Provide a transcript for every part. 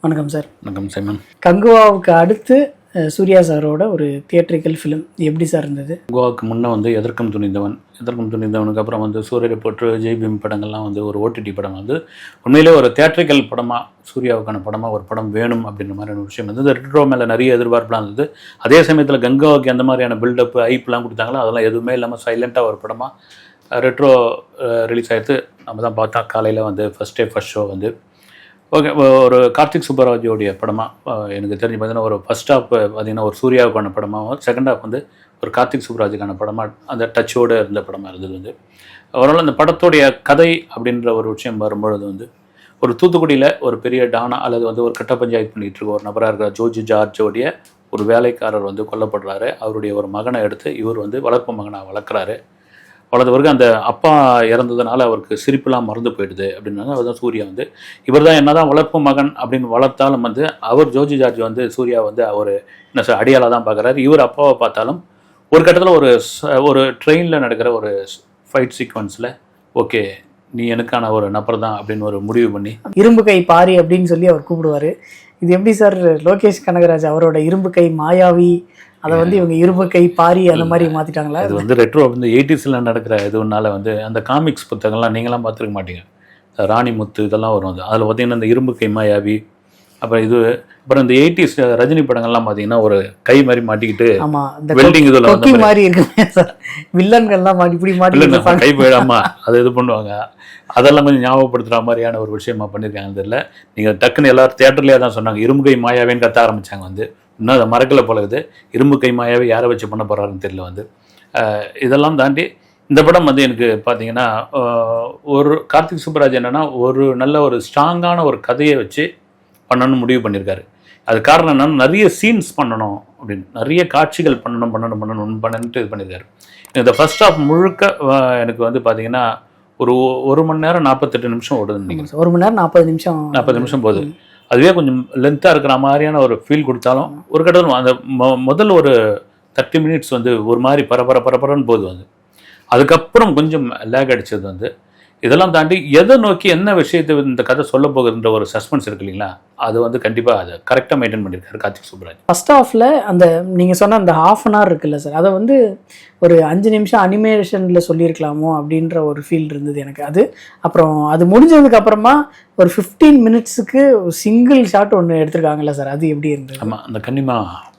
வணக்கம் சார். வணக்கம் சைமன். கங்குவாவுக்கு அடுத்து சூர்யா சாரோட ஒரு தியேட்ரிக்கல் ஃபிலிம் எப்படி சார் இருந்தது? கங்குவாவுக்கு முன்னே வந்து எதற்கும் துணிந்தவனுக்கு அப்புறம் வந்து சூரியரை போற்று ஜெய்பீம் படங்கள்லாம் வந்து ஒரு ஓடிடி படம் வந்து உண்மையிலே ஒரு தியேட்ரிக்கல் படமாக சூர்யாவுக்கான படமாக ஒரு படம் வேணும் அப்படின்ற மாதிரியான ஒரு விஷயம் வந்து ரெட்ரோ மேலே நிறைய எதிர்பார்ப்புலாம் இருந்தது. அதே சமயத்தில் கங்குவாவுக்கு எந்த மாதிரியான பில்டப் ஐப்லாம் கொடுத்தாங்களோ அதெல்லாம் எதுவுமே இல்லாமல் சைலண்ட்டாக ஒரு படமாக ரெட்ரோ ரிலீஸ் ஆகிடுது. நம்ம தான் பார்த்தா காலையில் வந்து ஃபஸ்ட் ஷோ வந்து ஓகே. ஒரு கார்த்திக் சுப்பராஜோடைய படமாக எனக்கு தெரிஞ்சு பார்த்தீங்கன்னா ஒரு ஃபஸ்ட் ஹாஃப் பார்த்திங்கன்னா ஒரு சூர்யாவுக்கான படமாகவும் செகண்ட் ஹாஃப் வந்து ஒரு கார்த்திக் சுப்பராஜுக்கான படமாக அந்த டச்சோடு இருந்த படமாக இருந்தது வந்து அவரால் அந்த படத்துடைய கதை அப்படின்ற ஒரு விஷயம் வரும்பொழுது வந்து ஒரு தூத்துக்குடியில் ஒரு பெரிய டானா அல்லது வந்து ஒரு கட்ட பஞ்சாயத்து பண்ணிகிட்டு இருக்க ஒரு நபராக இருக்கிற ஜோர்ஜ் ஜார்ஜோடைய ஒரு வேலைக்காரர் வந்து கொல்லப்படுறாரு. அவருடைய ஒரு மகனை எடுத்து இவர் வந்து வளர்ப்பு மகனாக வளர்க்குறாரு. வளர்ந்தவருக்கு அந்த அப்பா இறந்ததுனால அவருக்கு சிரிப்புலாம் மறந்து போயிடுது அப்படின்னாங்க. அவர் தான் சூர்யா வந்து இவர் தான் என்ன தான் வளர்ப்பு மகன் அப்படின்னு வளர்த்தாலும் வந்து அவர் ஜோர்ஜ் ஜார்ஜ் வந்து சூர்யா வந்து அவர் என்ன சார் அடியாளாக தான் பார்க்குறாரு. இவர் அப்பாவை பார்த்தாலும் ஒரு கட்டத்தில் ஒரு ட்ரெயினில் நடக்கிற ஒரு ஃபைட் சீக்வன்ஸில் ஓகே நீ எனக்கான ஒரு நபர் தான் அப்படின்னு ஒரு முடிவு பண்ணி இரும்பு கை பாரி அப்படின்னு சொல்லி அவர் கூப்பிடுவார். இது எப்படி சார் லோகேஷ் கனகராஜ் அவரோட இரும்பு கை மாயாவி அதை வந்து இவங்க இரும்பு கை பாரி அந்த மாதிரி மாற்றிட்டாங்களா? இது வந்து ரெட்ரோ வந்து 80s நடக்கிற இதுனால வந்து அந்த காமிக்ஸ் புத்தகம்லாம் நீங்களாம் பார்த்துருக்க மாட்டீங்க. ராணி முத்து இதெல்லாம் வரும். அது அதில் பார்த்தீங்கன்னா இந்த இரும்பு கை மாயாவி அப்புறம் இந்த 80s ரஜினி படங்கள்லாம் பார்த்தீங்கன்னா ஒரு கை மாதிரி மாட்டிக்கிட்டு வெல்டிங் இதில் வந்து மாதிரி இருக்கு சார். வில்லன்கள்லாம் இப்படி மாட்டி கை போயிடாமா அதை இது பண்ணுவாங்க. அதெல்லாம் கொஞ்சம் ஞாபகப்படுத்துகிற மாதிரியான ஒரு விஷயமா பண்ணியிருக்காங்க. தெரியல நீங்கள் டக்குன்னு எல்லாரும் தியேட்டர்லேயே தான் சொன்னாங்க இரும்பு கை மாயாவேன்னு கத்த ஆரம்பித்தாங்க. வந்து இன்னும் அதை மறக்கலை போலகுது. இரும்பு கை மாயாவே யாரை வச்சு பண்ண போகிறாருன்னு தெரியல. வந்து இதெல்லாம் தாண்டி இந்த படம் வந்து எனக்கு பார்த்தீங்கன்னா ஒரு கார்த்திக் சுப்பராஜ் என்னென்னா ஒரு நல்ல ஒரு ஸ்ட்ராங்கான ஒரு கதையை வச்சு பண்ணணும்னு முடிவு பண்ணியிருக்காரு. அது காரணம் என்னன்னா நிறைய சீன்ஸ் பண்ணணும் அப்படின்னு நிறைய காட்சிகள் பண்ணணுன்ட்டு இது பண்ணியிருக்காரு. இந்த ஃபர்ஸ்ட் ஹாஃப் முழுக்க எனக்கு வந்து பார்த்தீங்கன்னா ஒரு மணி நேரம் 48 நிமிஷம் ஓடுதுன்னு நினைக்கிறேன். 1 மணி நேரம் 40 நிமிஷம் போகுது. அதுவே கொஞ்சம் லென்த்தாக இருக்கிற மாதிரியான ஒரு ஃபீல் கொடுத்தாலும் ஒரு கட்டத்தில் அந்த முதல் ஒரு 30 மினிட்ஸ் வந்து ஒரு மாதிரி பரபரன்னு போகுது. வந்து அதுக்கப்புறம் கொஞ்சம் லேக் அடித்தது. வந்து இதெல்லாம் தாண்டி எதை நோக்கி என்ன விஷயத்தை இந்த கதை சொல்ல போகுதுன்ற ஒரு சஸ்பென்ஸ் இருக்கு இல்லைங்களா, அது வந்து கண்டிப்பாக அதை கரெக்டாக மெயின்டைன் பண்ணியிருக்காரு கார்த்திக் சுப்பராஜ். ஃபர்ஸ்ட் ஹாஃபில் அந்த நீங்கள் சொன்ன அந்த ½ அன் ஹவர் இருக்குல்ல சார், அதை வந்து ஒரு 5 நிமிஷம் அனிமேஷனில் சொல்லியிருக்கலாமோ அப்படின்ற ஒரு ஃபீல் இருந்தது எனக்கு. அப்புறம் அது முடிஞ்சதுக்கு அப்புறமா ஒரு 15 மினிட்ஸுக்கு சிங்கிள் ஷாட் ஒன்று எடுத்திருக்காங்கல்ல சார், அது எப்படி இருந்தது? ஆமாம், அந்த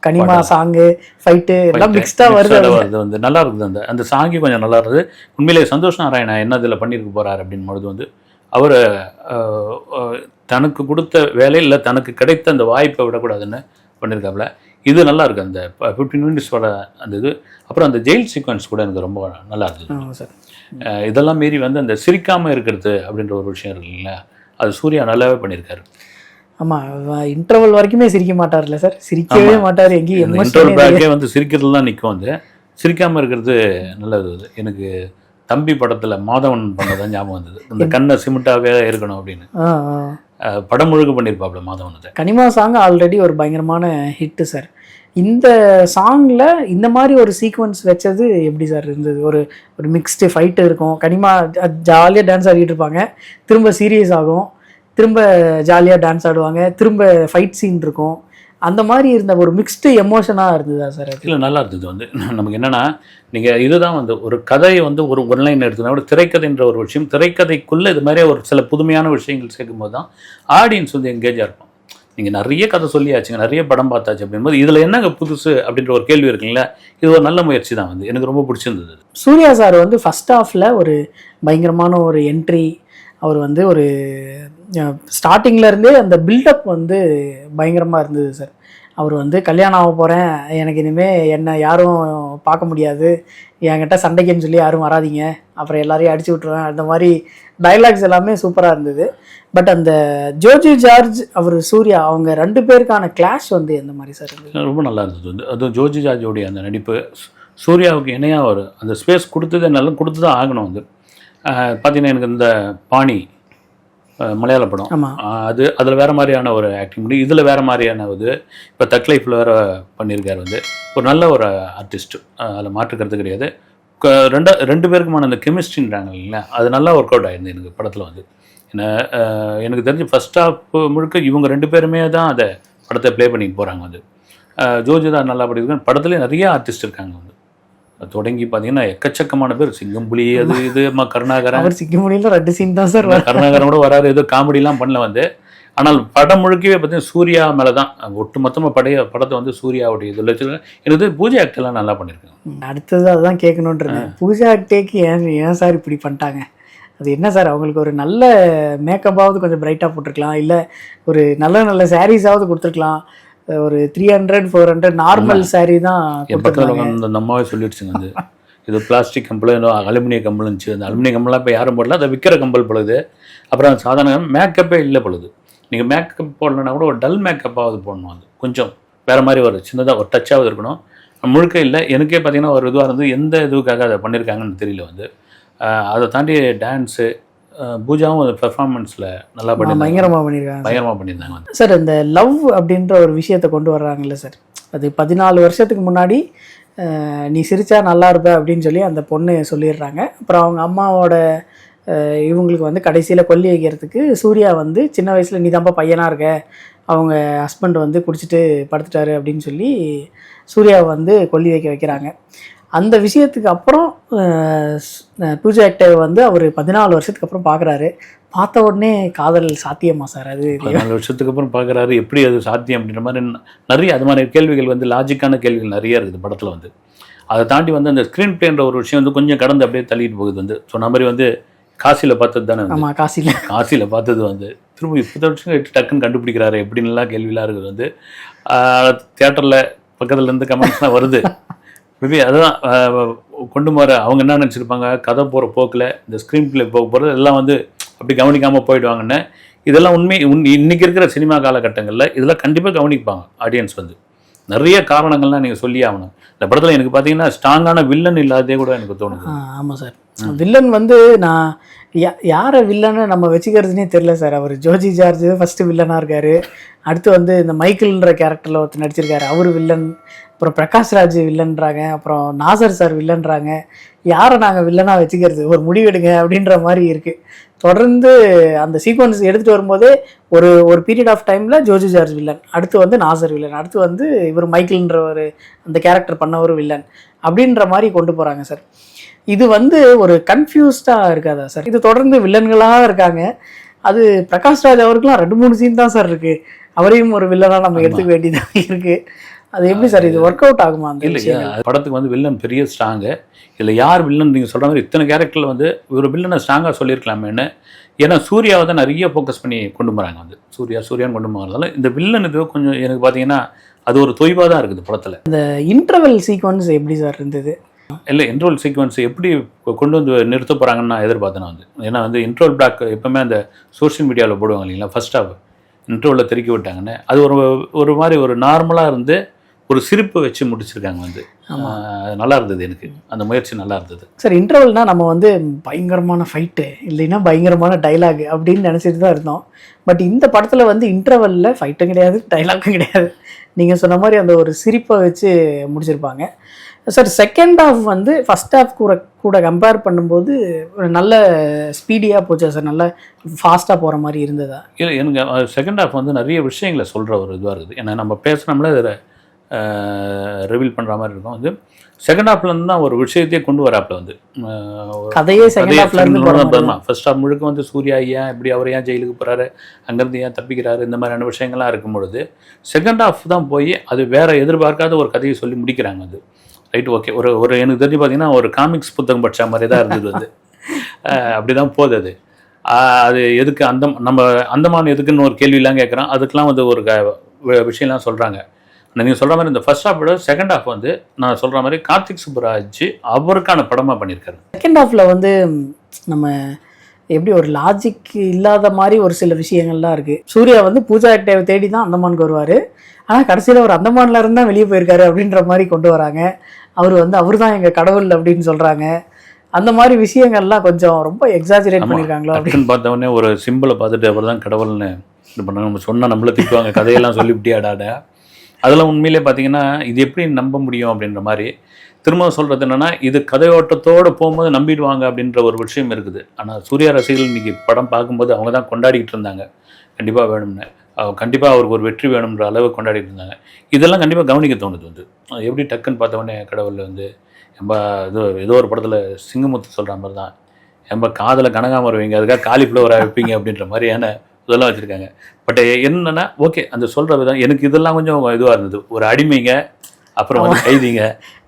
கனிமா சாங்கு ஃபைட்டு எல்லாம் மிக்ஸ்டாக வருது. அது வந்து நல்லா இருக்குது. அந்த சாங்கி கொஞ்சம் நல்லா இருக்குது. உண்மையிலே சந்தோஷ் நாராயணா என்ன இதில் பண்ணியிருக்க போகிறார் அப்படின்னு பொழுது வந்து அவர் தனக்கு கொடுத்த வேலை இல்லை தனக்கு கிடைத்த அந்த வாய்ப்பை விடக்கூடாதுன்னு பண்ணியிருக்காப்புல. இது நல்லா இருக்குது. அந்த 15 மினிட்ஸோட அந்த இது அப்புறம் அந்த ஜெயில் சீக்வன்ஸ் கூட எனக்கு ரொம்ப நல்லா இருந்தது சார். இதெல்லாம் மீறி வந்து அந்த சிரிக்காமல் இருக்கிறது அப்படின்ற ஒரு விஷயம் இருக்கு இல்லைங்களா, அது சூர்யா நல்லாவே பண்ணியிருக்காரு. ஆமாம், இன்டர்வல் வரைக்குமே சிரிக்க மாட்டார்ல சார், சிரிக்கவே மாட்டார். எங்கேயும் இன்டர்வல் பேக்கே வந்து சிரிக்கிறதுலாம் நிற்கும். வந்து சிரிக்காமல் இருக்கிறது நல்லது. எனக்கு தம்பி படத்தில் மாதவன் பண்ணதான் ஞாபகம் வந்தது. இந்த கண்ணை சிமெண்ட்டாகவே இருக்கணும் அப்படின்னு படம் முழுக்க பண்ணியிருப்பாப்ல மாதவன். கனிமா சாங் ஆல்ரெடி ஒரு பயங்கரமான ஹிட்டு சார். இந்த சாங்கில் இந்த மாதிரி ஒரு சீக்வன்ஸ் வச்சது எப்படி சார் இருந்தது? ஒரு மிக்ஸ்டு ஃபைட்டு இருக்கும், கனிமா ஜாலியாக டான்ஸ் ஆடிட்டு இருப்பாங்க, திரும்ப சீரியஸ் ஆகும், திரும்ப ஜாலியாக டான்ஸ் ஆடுவாங்க, திரும்ப ஃபைட் சீன் இருக்கும். அந்த மாதிரி இருந்த ஒரு மிக்ஸ்டு எமோஷனாக இருந்ததா சார்? இல்லை, நல்லா இருந்தது. வந்து நமக்கு என்னென்னா நீங்கள் இதுதான் வந்து ஒரு கதையை வந்து ஒரு ஒன்லைன் எடுத்துனா கூட திரைக்கதைன்ற ஒரு விஷயம், திரைக்கதைக்குள்ளே இது மாதிரி ஒரு சில புதுமையான விஷயங்கள் சேர்க்கும்போது தான் ஆடியன்ஸ் வந்து எங்கேஜாக இருக்கும். நீங்கள் நிறைய கதை சொல்லியாச்சுங்க, நிறைய படம் பார்த்தாச்சு அப்படின்போது இதில் என்னங்க புதுசு அப்படின்ற ஒரு கேள்வி இருக்குங்களா, இது ஒரு நல்ல முயற்சி தான். வந்து எனக்கு ரொம்ப பிடிச்சிருந்தது. சூர்யா சார் வந்து ஃபர்ஸ்ட் ஹாஃபில் ஒரு பயங்கரமான ஒரு என்ட்ரி, அவர் வந்து ஒரு ஸ்டார்டிங்லேருந்தே அந்த பில்டப் வந்து பயங்கரமாக இருந்தது சார். அவர் வந்து கல்யாணம் ஆக போகிறேன், எனக்கு இனிமேல் என்னை யாரும் பார்க்க முடியாது, என்கிட்ட சண்டைக்குன்னு சொல்லி யாரும் வராதிங்க, அப்புறம் எல்லாரையும் அடிச்சு விட்ருவேன், அந்த மாதிரி டைலாக்ஸ் எல்லாமே சூப்பராக இருந்தது. பட் அந்த ஜோர்ஜ் ஜார்ஜ் அவர் சூர்யா அவங்க 2 பேருக்கான கிளாஷ் வந்து எந்த மாதிரி சார் இருந்தது? ரொம்ப நல்லா இருந்தது. வந்து அதுவும் ஜோர்ஜ் ஜார்ஜோடைய அந்த நடிப்பு சூர்யாவுக்கு இணையாக ஒரு அந்த ஸ்பேஸ் கொடுத்தது நல்லா கொடுத்து தான் ஆகணும். வந்து பார்த்தீங்கன்னா எனக்கு இந்த பாணி மலையாள படம் அதில் வேறு மாதிரியான ஒரு ஆக்டிங் பண்ணி இதில் வேறு மாதிரியான இது இப்போ தக் லைஃப்பில் வேறு பண்ணியிருக்காரு. வந்து ஒரு நல்ல ஒரு ஆர்டிஸ்ட்டு, அதில் மாற்றுக்கிறது கிடையாது. ரெண்டு பேருக்குமான அந்த கெமிஸ்ட்ரின்றாங்க இல்லைங்களா, அது நல்லா ஒர்க் அவுட் ஆகிருந்தது எனக்கு படத்தில். வந்து ஏன்னா எனக்கு தெரிஞ்சு ஃபர்ஸ்ட் ஹாஃப் முழுக்க இவங்க 2 பேருமே தான் அதை படத்தை ப்ளே பண்ணிட்டு போகிறாங்க வந்து. ஜோஜி தான் நல்லா பண்ணியிருக்காங்க. படத்துலேயே நிறைய ஆர்டிஸ்ட் இருக்காங்க வந்து. தொடங்கி பார்த்தீங்கன்னா எக்கச்சக்கமான பேர், சிங்கம்புலி அது இது கருணாகரன். அவர் சிங்கம்புலியில் 2 சீன் தான் சார். கருணாகரன் கூட வராரு, ஏதோ காமெடிலாம் பண்ணல வந்து. ஆனால் படம் முழுக்கவே பார்த்தீங்கன்னா சூர்யா மேலே தான் ஒட்டு மொத்தமாக படத்தை வந்து சூர்யாவுடைய இதில் வச்சு எனக்கு பூஜை ஆக்டெல்லாம் நல்லா பண்ணியிருக்காங்க. அடுத்தது அதுதான் கேட்கணுன்றது, பூஜா ஆக்டேக்கு ஏன் சார் இப்படி பண்ணிட்டாங்க? அது என்ன சார், அவங்களுக்கு ஒரு நல்ல மேக்கப்பாவது கொஞ்சம் பிரைட்டாக போட்டிருக்கலாம், இல்லை ஒரு நல்ல சாரீஸாவது கொடுத்துருக்கலாம். ஒரு 300-400 நார்மல் சாரீ தான். என் பக்கத்தில் அந்த அம்மாவே சொல்லிடுச்சுங்க வந்து இது பிளாஸ்டிக் கம்பல், அலுமினிய கம்பல் இருந்துச்சு. அந்த அலுமினிய கம்பல்லாம் இப்போ யாரும் போடல, அதை விற்கிற கம்பல் பொழுது. அப்புறம் சாதாரண மேக்கப்பே இல்லை பொழுது. நீங்கள் மேக்கப் போடலன்னா கூட ஒரு டல் மேக்கப்பாவது போடணும். அது கொஞ்சம் வேறு மாதிரி ஒரு சின்னதாக ஒரு டச்சாவது இருக்கணும். முழுக்க இல்லை. எனக்கே பார்த்தீங்கன்னா ஒரு இதுவாக இருந்து எந்த இதுக்காக அதை பண்ணியிருக்காங்கன்னு தெரியல வந்து. அதை தாண்டி டான்ஸு பூஜாவும் அந்த பெர்ஃபார்மன்ஸில் நல்லா பயங்கரமாக பண்ணியிருந்தாங்க வந்து. சார் இந்த லவ் அப்படின்ற ஒரு விஷயத்தை கொண்டு வர்றாங்கல்ல சார், அது 14 வருஷத்துக்கு முன்னாடி நீ சிரிச்சா நல்லா இருப்ப அப்படின்னு சொல்லி அந்த பொண்ணு சொல்லிடுறாங்க. அப்புறம் அவங்க அம்மாவோட இவங்களுக்கு வந்து கடைசியில் கொல்லி வைக்கிறதுக்கு சூர்யா வந்து சின்ன வயசில் நீ தான்ப்பா பையனாக இருக்க, அவங்க ஹஸ்பண்ட் வந்து குடிச்சிட்டு படுத்துட்டாரு அப்படின்னு சொல்லி சூர்யாவை வந்து கொல்லி வைக்கிறாங்க. அந்த விஷயத்துக்கு அப்புறம் பூஜா ஆக்டேவை வந்து அவர் 14 வருஷத்துக்கு அப்புறம் பார்க்குறாரு. பார்த்த உடனே காதல் சாத்தியமா சார்? அது 14 வருஷத்துக்கு அப்புறம் பார்க்குறாரு, எப்படி அது சாத்தியம் அப்படின்ற மாதிரி நிறைய அது மாதிரி கேள்விகள் வந்து லாஜிக்கான கேள்விகள் நிறைய இருக்குது படத்தில் வந்து. அதை தாண்டி வந்து அந்த ஸ்க்ரீன் பிளேன்ற ஒரு விஷயம் வந்து கொஞ்சம் கடந்து அப்படியே தள்ளிட்டு போகுது வந்து. சொன்ன மாதிரி வந்து காசியில் பார்த்தது தானே. ஆமாம், காசியில் பார்த்தது வந்து திரும்ப 20 வருஷம் டக்குன்னு கண்டுபிடிக்கிறாரு எப்படின்லாம் கேள்விலாம் இருக்குது வந்து. தியேட்டரில் பக்கத்துலேருந்து கமெண்ட்ஸ்லாம் வருது. மேபி அதுதான் கொண்டு போகிற அவங்க என்ன நினச்சிருப்பாங்க, கதை போகிற போக்கில் இந்த ஸ்க்ரீன் பிளே போகிறது எல்லாம் வந்து அப்படி கவனிக்காமல் போயிடுவாங்கன்னு. இதெல்லாம் இன்றைக்கி இருக்கிற சினிமா காலகட்டங்களில் இதெல்லாம் கண்டிப்பாக கவனிப்பாங்க ஆடியன்ஸ் வந்து. நிறைய காரணங்கள்லாம் நீங்கள் சொல்லி ஆகணும். இந்த படத்தில் எனக்கு பார்த்தீங்கன்னா ஸ்ட்ராங்கான வில்லன் இல்லாதே கூட எனக்கு தோணுது. ஆமாம் சார், வில்லன் வந்து நான் யாரை வில்லன்னு நம்ம வச்சுக்கிறதுனே தெரில சார். அவர் ஜோஜி ஜார்ஜ் ஃபஸ்ட்டு வில்லனாக இருக்கார். அடுத்து வந்து இந்த மைக்கிள்ன்ற கேரக்டரில் ஒருத்தர் நடிச்சிருக்காரு, அவர் வில்லன். அப்புறம் பிரகாஷ் ராஜ் வில்லன்றாங்க, அப்புறம் நாசர் சார் வில்லன்றாங்க. யாரை நாங்கள் வில்லனாக வச்சுக்கிறது, ஒரு முடிவெடுங்க அப்படின்ற மாதிரி இருக்குது. தொடர்ந்து அந்த சீக்வன்ஸ் எடுத்துகிட்டு வரும்போதே ஒரு பீரியட் ஆஃப் டைமில் ஜோஜி ஜார்ஜ் வில்லன், அடுத்து வந்து நாசர் வில்லன், அடுத்து வந்து இவர் மைக்கிள்ன்ற ஒரு அந்த கேரக்டர் பண்ண ஒரு வில்லன் அப்படின்ற மாதிரி கொண்டு போகிறாங்க சார். இது வந்து ஒரு கன்ஃபியூஸ்டாக இருக்காதா சார்? இது தொடர்ந்து வில்லன்களாக இருக்காங்க. அது பிரகாஷ் ராஜ் அவருக்குலாம் 2-3 சீன் தான் சார் இருக்குது. அவரையும் ஒரு வில்லனாக நம்ம எடுத்துக்க வேண்டியதாக இருக்குது. அது எப்படி சார் இது ஒர்க் அவுட் ஆகுமா? இல்லையா, படத்துக்கு வந்து வில்லன் பெரிய ஸ்ட்ராங்கு. இல்லை யார் வில்லன் நீங்கள் சொல்கிற மாதிரி இத்தனை கேரக்டரில் வந்து ஒரு வில்லனை ஸ்ட்ராங்காக சொல்லியிருக்கலாமேன்னு. ஏன்னா சூர்யாவை தான் நிறைய ஃபோக்கஸ் பண்ணி கொண்டு போகிறாங்க வந்து. சூர்யான்னு கொண்டு போகிறதால இந்த வில்லனுக்கு கொஞ்சம் எனக்கு பார்த்தீங்கன்னா அது ஒரு தொய்வாக தான் இருக்குது படத்தில். இந்த இன்டர்வல் சீக்வன்ஸ் எப்படி சார் இருந்தது? இல்லை, இன்ட்ரோல் சீக்வன்ஸ் எப்படி கொண்டு வந்து நிறுத்த போகிறாங்கன்னு நான் எதிர்பார்த்தேன் வந்து. ஏன்னா வந்து இன்ட்ரோல் பிளாக் எப்போவுமே அந்த சோஷியல் மீடியாவில் போடுவாங்க இல்லைங்களா, ஃபர்ஸ்ட் ஹாஃப் இன்ட்ரோவில் தெருக்கி விட்டாங்கன்னு. அது ஒரு மாதிரி ஒரு நார்மலாக இருந்து ஒரு சிரிப்பு வச்சு முடிச்சிருக்காங்க வந்து. நல்லா இருந்தது, எனக்கு அந்த முயற்சி நல்லா இருந்தது சார். இன்டர்வல்னா நம்ம வந்து பயங்கரமான ஃபைட்டு இல்லைன்னா பயங்கரமான டைலாக் அப்படின்னு நினச்சிட்டு தான் இருந்தோம். பட் இந்த படத்தில் வந்து இன்டர்வலில் ஃபைட்டும் கிடையாது, டைலாக்கும் கிடையாது. நீங்கள் சொன்ன மாதிரி அந்த ஒரு சிரிப்பை வச்சு முடிச்சிருப்பாங்க சார். செகண்ட் ஹாஃப் வந்து ஃபஸ்ட் ஹாஃப் கூட கம்பேர் பண்ணும்போது நல்ல ஸ்பீடியாக போச்சா சார்? நல்ல ஃபாஸ்ட்டாக போகிற மாதிரி இருந்ததா? இல்லை, எனக்கு செகண்ட் ஹாஃப் வந்து நிறைய விஷயங்களை சொல்கிற ஒரு இதுவாக இருக்குது. ஏன்னா நம்ம பேசுகிறோம்ல இதில் ரிவீல் பண்ணுற மாதிரி இருக்கும் வந்து. செகண்ட் ஹாஃப்லேருந்து தான் ஒரு விஷயத்தையே கொண்டு வராப்பில் வந்து கதையே செகண்ட் ஹாஃப்லேருந்து. ஃபர்ஸ்ட் ஹாஃப் முழுக்க வந்து சூர்யா ஏன் இப்படி அவர் ஏன் ஜெயிலுக்கு போகிறாரு, அங்கேருந்து ஏன் தப்பிக்கிறாரு, இந்த மாதிரியான விஷயங்கள்லாம் இருக்கும் பொழுது செகண்ட் ஹாஃப் தான் போய் அது வேறு எதிர்பார்க்காத ஒரு கதையை சொல்லி முடிக்கிறாங்க அது. Right, okay. ஒரு எனக்கு தெரிஞ்சு பார்த்தீங்கன்னா ஒரு காமிக்ஸ் புத்தகம் படித்த மாதிரி தான் இருந்தது அது. அப்படி தான் போகுது அது. அது எதுக்கு நம்ம அந்தமான் எதுக்குன்னு ஒரு கேள்வியெல்லாம் கேட்குறோம். அதுக்கெலாம் வந்து ஒரு விஷயம்லாம் சொல்கிறாங்க. நீங்கள் சொல்கிற மாதிரி இந்த ஃபர்ஸ்ட் ஹாஃபோட செகண்ட் ஹாஃப் வந்து நான் சொல்கிற மாதிரி கார்த்திக் சுப்புராஜ் அவருக்கான படமாக பண்ணியிருக்காரு. செகண்ட் ஹாஃபில் வந்து நம்ம எப்படி ஒரு லாஜிக் இல்லாத மாதிரி ஒரு சில விஷயங்கள்லாம் இருக்குது. சூர்யா வந்து பூஜா ஆக்டேவை தேடி தான் அந்தமானுக்கு வருவார். ஆனால் கடைசியில் அவர் அந்தமானில் இருந்தால் வெளியே போயிருக்காரு அப்படின்ற மாதிரி கொண்டு வராங்க. அவர் தான் எங்கள் கடவுள் அப்படின்னு சொல்கிறாங்க. அந்த மாதிரி விஷயங்கள்லாம் கொஞ்சம் ரொம்ப எக்ஸாஜரேட் பண்ணியிருக்காங்களோ அப்படின்னு பார்த்தவொடனே ஒரு சிம்பிளை பார்த்துட்டு அவர் தான் கடவுள்னு இது பண்ணாங்க. நம்ம சொன்னால் நம்மள திட்டுவாங்க, கதையெல்லாம் சொல்லிவிட்டியாடாட. அதெல்லாம் உண்மையிலே பார்த்தீங்கன்னா இது எப்படி நம்ப முடியும் அப்படின்ற மாதிரி. திரும்ப சொல்கிறது என்னென்னா இது கதையோட்டத்தோடு போகும்போது நம்பிடுவாங்க அப்படின்ற ஒரு விஷயம் இருக்குது. ஆனால் சூர்யா ரசிகர்கள் இன்றைக்கி படம் பார்க்கும்போது அவங்க தான் கொண்டாடிக்கிட்டு இருந்தாங்க கண்டிப்பாக வேணும்னு, கண்டிப்பாக அவருக்கு ஒரு வெற்றி வேணுன்ற அளவு கொண்டாடிட்டு இருந்தாங்க. இதெல்லாம் கண்டிப்பாக கவனிக்க தோணுது வந்து. எப்படி டக்குன்னு பார்த்தவொடனே கடவுள் வந்து எம்ப ஏதோ ஒரு படத்தில் சிங்கமுத்து சொல்கிற மாதிரி தான், எம்ப காதில் கனகாமரம் வைங்க அதுக்காக காலிஃப்ளவராக வைப்பீங்க அப்படின்ற மாதிரியான இதெல்லாம் வச்சுருக்காங்க. பட் என்னென்னா ஓகே அந்த சொல்கிற விதம் எனக்கு இதெல்லாம் கொஞ்சம் இதுவாக இருந்தது. ஒரு அடிமைங்க, அப்புறம் வந்து கைதிங்க,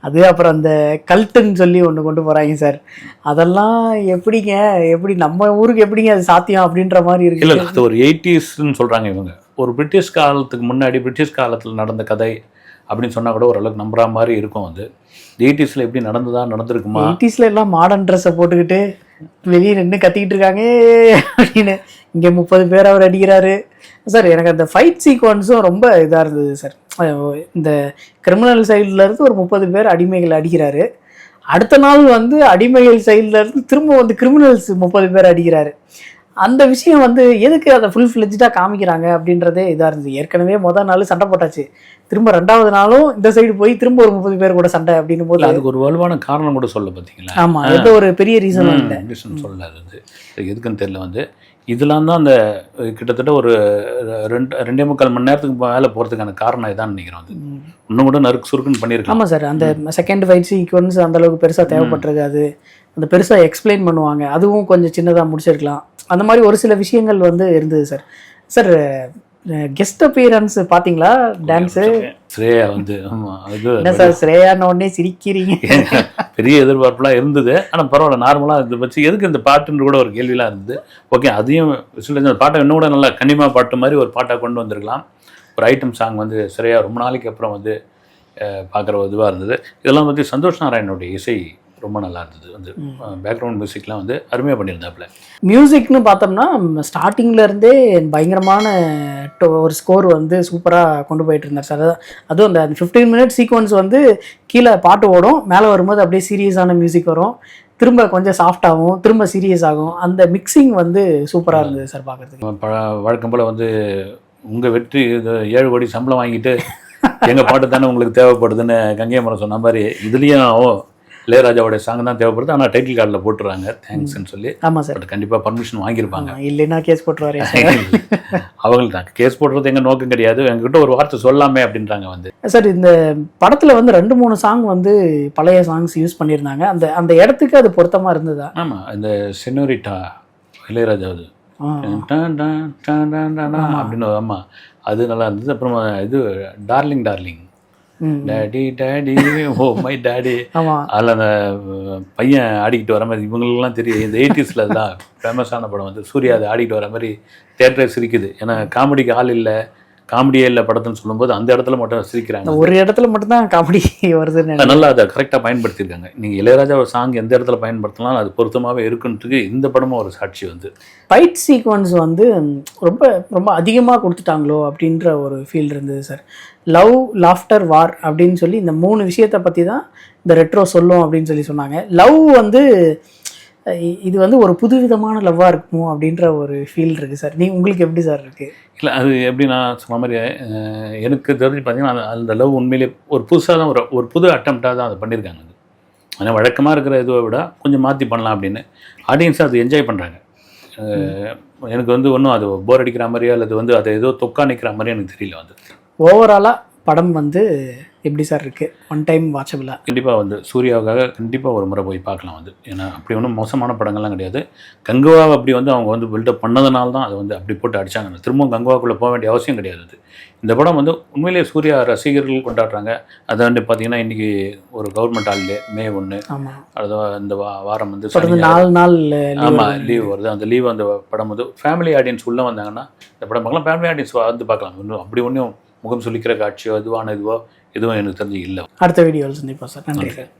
அது அப்புறம் அந்த கல்ட்டுன்னு சொல்லி ஒன்று கொண்டு போகிறாங்க சார். அதெல்லாம் எப்படிங்க, எப்படி நம்ம ஊருக்கு எப்படிங்க அது சாத்தியம் அப்படின்ற மாதிரி இருக்கு. இல்லை அது ஒரு 80ஸ்ன்னு சொல்கிறாங்க இவங்க. ஒரு பிரிட்டிஷ் காலத்துக்கு முன்னாடி பிரிட்டிஷ் காலத்தில் நடந்த கதை அப்படின்னு சொன்னால் கூட ஓரளவுக்கு நம்புற மாதிரி இருக்கும். வந்து 80ஸ்ல எப்படி நடந்திருக்குமா? 80ஸ்ல எல்லாம் மாடர்ன் ட்ரெஸ்ஸை போட்டுக்கிட்டு வெளியே நின்று கத்திக்கிட்டு இருக்காங்க அப்படின்னு. இங்கே 30 பேர் அவர் அடிக்கிறாரு சார். எனக்கு அந்த ஃபைட் சீக்வன்ஸும் ரொம்ப இதாக இருந்தது சார். இந்த கிரிமினல் சைட்லேருந்து ஒரு 30 பேர் அடிமைகள் அடிக்கிறாரு. அடுத்த நாள் வந்து அடிமைகள் சைட்லேருந்து திரும்ப வந்து கிரிமினல்ஸ் 30 பேர் அடிக்கிறாரு. அந்த விஷயம் வந்து எதுக்கு அதை ஃபுல் ஃப்ளெஜ்டாக காமிக்கிறாங்க அப்படின்றதே இதாக இருந்தது. ஏற்கனவே முதல் நாள் சண்டை போட்டாச்சு, திரும்ப 2வது நாளும் இந்த சைடு போய் திரும்ப ஒரு 30 பேர் கூட சண்டை அப்படின்னும் போது அதுக்கு ஒரு வலுவான காரணம் கூட சொல்ல பார்த்தீங்களா? ஆமாம், எந்த ஒரு பெரிய ரீசனும் இல்லை. ரீசன் சொல்ல அது எதுக்குன்னு தெரியல. வந்து இதெல்லாம் தான் அந்த கிட்டத்தட்ட ஒரு 2.25 மணி நேரத்துக்கு மேலே போகிறதுக்கான காரணம் இதான் நினைக்கிறேன். வந்து இன்னும் கூட நறுக்கு சுருக்குன்னு பண்ணியிருக்காங்க. ஆமாம் சார், அந்த செகண்ட் ஃபைட் சீக்வன்ஸ் அந்த அளவுக்கு பெருசாக தேவைப்பட்டிருக்காது. அந்த பெருசாக எக்ஸ்பிளைன் பண்ணுவாங்க, அதுவும் கொஞ்சம் சின்னதாக முடிச்சிருக்கலாம். அந்த மாதிரி ஒரு சில விஷயங்கள் வந்து இருந்தது சார். சார் கெஸ்ட் அப்பியரன்ஸ் பார்த்தீங்களா? டான்ஸு ஸ்ரேயா வந்து ஆமாம் அது என்ன சார் ஸ்ரேயான்னு உடனே சிரிக்கிறீங்க? பெரிய எதிர்பார்ப்புலாம் இருந்தது. ஆனால் பரவாயில்ல, நார்மலாக இதை வச்சு எதுக்கு இந்த பாட்டுன்னு கூட ஒரு கேள்விலாம் இருந்தது. ஓகே, அதையும் அந்த பாட்டை இன்னும் கூட நல்லா கனிமா பாட்டு மாதிரி ஒரு பாட்டாக கொண்டு வந்திருக்கலாம். ஒரு ஐட்டம் சாங் வந்து ஸ்ரேயா ரொம்ப நாளைக்கு அப்புறம் வந்து பார்க்குற இதுவாக இருந்தது. இதெல்லாம் வந்து சந்தோஷ் நாராயணனுடைய இசை ரொம்ப நல்லா இருந்தது. வந்து பேக்ரவுண்ட் மியூசிக்லாம் வந்து அருமையாக பண்ணியிருந்தாப்புல. மியூசிக்னு பார்த்தோம்னா ஸ்டார்டிங்லேருந்தே பயங்கரமான ஒரு ஸ்கோர் வந்து சூப்பராக கொண்டு போயிட்டு இருந்தார் சார். அதுவும் அந்த 15 மினிட் சீக்வன்ஸ் வந்து கீழே பாட்டு ஓடும், மேலே வரும்போது அப்படியே சீரியஸான மியூசிக் வரும், திரும்ப கொஞ்சம் சாஃப்டாகும், திரும்ப சீரியஸ் ஆகும். அந்த மிக்சிங் வந்து சூப்பராக இருந்தது சார் பார்க்குறதுக்கு. வழக்கம் போல் வந்து உங்கள் வெற்றி 7 கோடி சம்பளம் வாங்கிட்டு எங்கள் பாட்டு தானே உங்களுக்கு தேவைப்படுதுன்னு கங்கை மரம் சொன்ன மாதிரி இதுலேயும் இளையராஜாவோட சாங் தான் தேவைப்படுது. ஆனால் டைட்டில் கார்டில் போட்டுறாங்க தேங்க்ஸ்ன்னு சொல்லி. ஆமாம் சார், பட் கண்டிப்பாக பர்மிஷன் வாங்கியிருப்பாங்க. இல்லைன்னா கேஸ் போட்டுருவாரு. அவங்களுக்கு தான் கேஸ் போடுறது எங்கள் நோக்கம் கிடையாது, எங்ககிட்ட ஒரு வார்த்தை சொல்லாமே அப்படின்றாங்க. வந்து சார் இந்த படத்தில் வந்து 2-3 சாங் வந்து பழைய சாங்ஸ் யூஸ் பண்ணியிருந்தாங்க. அந்த அந்த இடத்துக்கு அது பொருத்தமாக இருந்ததா? ஆமாம், இந்த செனோரிட்டா இளையராஜாவது அப்படின்னு. ஆமாம், அது நல்லா இருந்தது. அப்புறமா இது darling daddy daddy oh my daddy, அதில் அந்த பையன் ஆடிக்கிட்டு வர மாதிரி இவங்களுக்குலாம் தெரியும். இந்த 80ஸ்ல தான் ஃபேமஸான படம் வந்து சூர்யா அதை ஆடிக்கிட்டு வர மாதிரி தேட்டரே சிரிக்குது. ஏன்னா காமெடிக்கு ஆள் இல்லை, காமெடியே இல்லை படத்துன்னு சொல்லும்போது அந்த இடத்துல மட்டும் சிரிக்கிறாங்க. ஒரு இடத்துல மட்டும்தான் காமெடி வருதுன்னு நல்லா அதை கரெக்டாக பயன்படுத்தியிருக்காங்க. நீங்கள் இளையராஜா ஒரு சாங் எந்த இடத்துல பயன்படுத்தலாம் அது பொருத்தமாகவே இருக்குன்றதுக்கு இந்த படமும் ஒரு சாட்சி. வந்து ஃபைட் சீக்வன்ஸ் வந்து ரொம்ப ரொம்ப அதிகமாக கொடுத்துட்டாங்களோ அப்படின்ற ஒரு ஃபீல் இருந்தது சார். லவ், லாஃப்டர், வார் அப்படின்னு சொல்லி இந்த 3 விஷயத்தை பற்றி தான் இந்த ரெட்ரோ சொல்லும் அப்படின்னு சொல்லி சொன்னாங்க. லவ் வந்து இது வந்து ஒரு புதுவிதமான லவ்வாக இருக்குமோ அப்படின்ற ஒரு ஃபீல் இருக்குது சார். உங்களுக்கு எப்படி சார் இருக்குது? இல்லை அது எப்படி நான் சொன்ன மாதிரி எனக்கு தெரிஞ்சு பார்த்தீங்கன்னா அந்த லவ் உண்மையிலே ஒரு புதுசாக தான் ஒரு புது அட்டம்ப்டாக தான் அதை பண்ணியிருக்காங்க. அது ஆனால் வழக்கமாக இருக்கிற இதுவை விட கொஞ்சம் மாற்றி பண்ணலாம் அப்படின்னு ஆடியன்ஸை அது என்ஜாய் பண்ணுறாங்க. எனக்கு வந்து ஒன்றும் அது போர் அடிக்கிற மாதிரியோ அல்லது வந்து அதை ஏதோ தொக்கா நிற்கிற மாதிரியோ எனக்கு தெரியல. வந்து ஓவராலாக படம் வந்து எப்படி சார் இருக்குது? ஒன் டைம் வாட்சபிளா? கண்டிப்பாக வந்து சூர்யாவுக்காக கண்டிப்பாக ஒரு முறை போய் பார்க்கலாம். வந்து ஏன்னா அப்படி ஒன்றும் மோசமான படங்கள்லாம் கிடையாது. கங்குவாவை அப்படி வந்து அவங்க வந்து பில்டப் பண்ணதுனால தான் அதை வந்து அப்படி போட்டு அடித்தாங்க. திரும்பவும் கங்குவாக்குள்ளே போக வேண்டிய அவசியம் கிடையாது. அது இந்த படம் வந்து உண்மையிலேயே சூர்யா ரசிகர்கள் கொண்டாடுறாங்க. அதை வந்து பார்த்திங்கன்னா இன்றைக்கி ஒரு கவர்மெண்ட் ஹாலிடே May 1, அது இந்த வாரம் வந்து 4 நாள் ஆமாம் லீவ் வருது. அந்த லீவ் அந்த படம் வந்து ஃபேமிலி ஆடியன்ஸ் உள்ளே வந்தாங்கன்னா இந்த படம் பார்க்கலாம். ஃபேமிலி ஆடியன்ஸ் வந்து பார்க்கலாம். இன்னும் அப்படி ஒன்றும் முகம் சொல்லிக்கிற காட்சியோ இதுவோ எதுவும் எனக்கு தெரிஞ்சு இல்லை. அடுத்த வீடியோவில் சந்திப்போம் சார். நன்றி சார்.